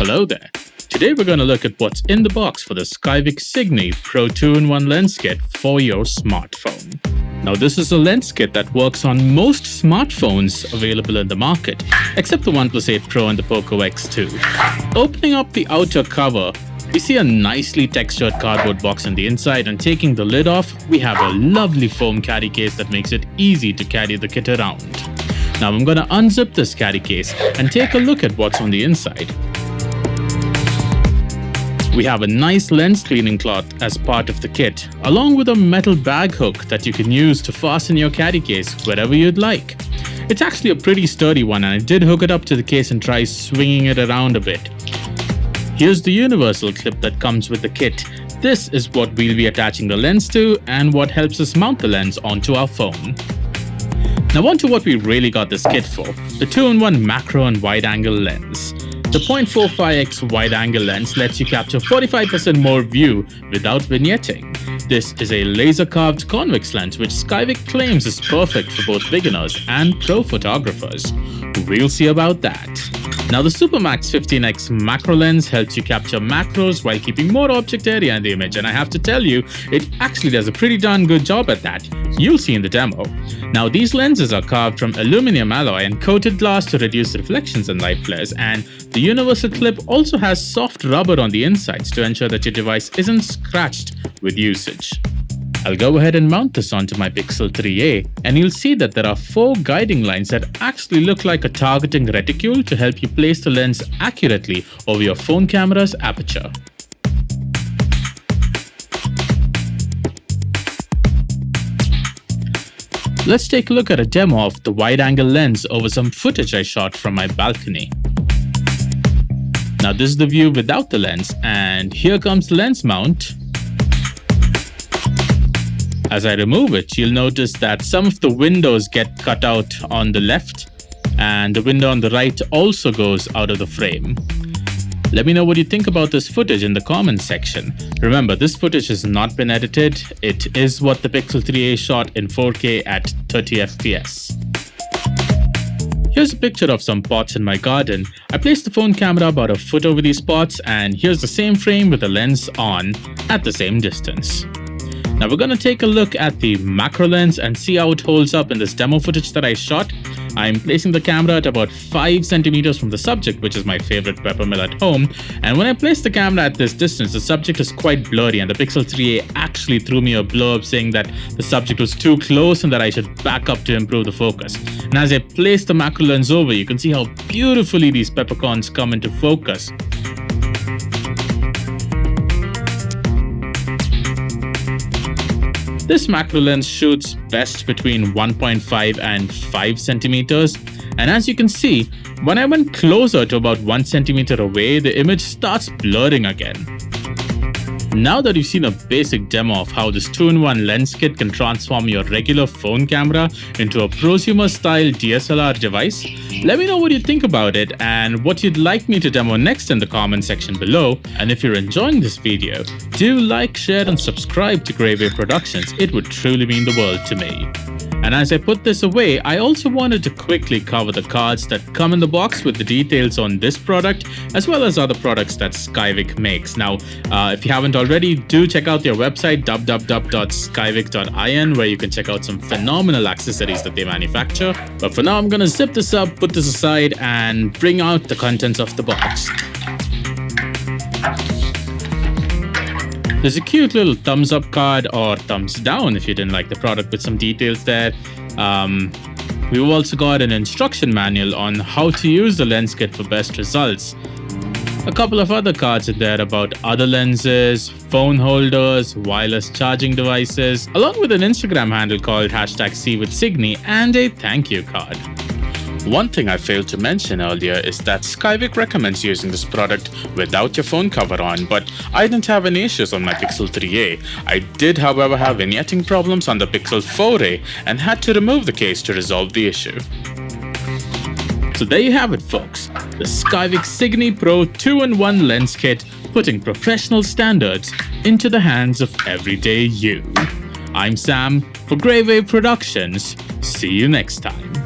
Hello there. Today we're going to look at what's in the box for the Skyvik Signy Pro 2-in-1 Lens Kit for your smartphone. Now this is a lens kit that works on most smartphones available in the market, except the OnePlus 8 Pro and the Poco X2. Opening up the outer cover, we see a nicely textured cardboard box on the inside, and taking the lid off, we have a lovely foam carry case that makes it easy to carry the kit around. Now I'm going to unzip this carry case and take a look at what's on the inside. We have a nice lens cleaning cloth as part of the kit, along with a metal bag hook that you can use to fasten your carry case wherever you'd like. It's actually a pretty sturdy one, and I did hook it up to the case and try swinging it around a bit. Here's the universal clip that comes with the kit. This is what we'll be attaching the lens to and what helps us mount the lens onto our phone. Now on to what we really got this kit for, the 2-in-1 macro and wide-angle lens. The 0.45x wide-angle lens lets you capture 45% more view without vignetting. This is a laser-carved convex lens which Skyvik claims is perfect for both beginners and pro photographers. We'll see about that. Now the Supermax 15x macro lens helps you capture macros while keeping more object area in the image, and I have to tell you, it actually does a pretty darn good job at that. You'll see in the demo. Now these lenses are carved from aluminum alloy and coated glass to reduce reflections and light flares, and the universal clip also has soft rubber on the insides to ensure that your device isn't scratched with usage. I'll go ahead and mount this onto my Pixel 3a, and you'll see that there are 4 guiding lines that actually look like a targeting reticule to help you place the lens accurately over your phone camera's aperture. Let's take a look at a demo of the wide-angle lens over some footage I shot from my balcony. Now this is the view without the lens, and here comes the lens mount. As I remove it, you'll notice that some of the windows get cut out on the left, and the window on the right also goes out of the frame. Let me know what you think about this footage in the comments section. Remember, this footage has not been edited. It is what the Pixel 3a shot in 4K at 30 FPS. Here's a picture of some pots in my garden. I placed the phone camera about a foot over these pots, and here's the same frame with the lens on at the same distance. Now we're going to take a look at the macro lens and see how it holds up in this demo footage that I shot. I'm placing the camera at about 5 centimeters from the subject, which is my favorite pepper mill at home. And when I place the camera at this distance, the subject is quite blurry, and the Pixel 3a actually threw me a blurb saying that the subject was too close and that I should back up to improve the focus. And as I place the macro lens over, you can see how beautifully these peppercorns come into focus. This macro lens shoots best between 1.5 and 5 centimeters, and as you can see, when I went closer to about 1 centimeter away, the image starts blurring again. Now that you've seen a basic demo of how this 2-in-1 lens kit can transform your regular phone camera into a prosumer-style DSLR device, let me know what you think about it and what you'd like me to demo next in the comment section below. And if you're enjoying this video, do like, share and subscribe to Grey Wave Productions. It would truly mean the world to me. And as I put this away, I also wanted to quickly cover the cards that come in the box with the details on this product, as well as other products that Skyvik makes. Now, if you haven't already, do check out their website www.skyvik.in, where you can check out some phenomenal accessories that they manufacture. But for now, I'm gonna zip this up, put this aside, and bring out the contents of the box. There's a cute little thumbs up card, or thumbs down if you didn't like the product, with some details there. We've also got an instruction manual on how to use the lens kit for best results. A couple of other cards in there about other lenses, phone holders, wireless charging devices, along with an Instagram handle called #CWithSigny and a thank you card. One thing I failed to mention earlier is that Skyvik recommends using this product without your phone cover on, but I didn't have any issues on my Pixel 3a. I did, however, have vignetting problems on the Pixel 4a and had to remove the case to resolve the issue. So there you have it, folks. The Skyvik Signy Pro 2-in-1 lens kit, putting professional standards into the hands of everyday you. I'm Sam for Grey Wave Productions. See you next time.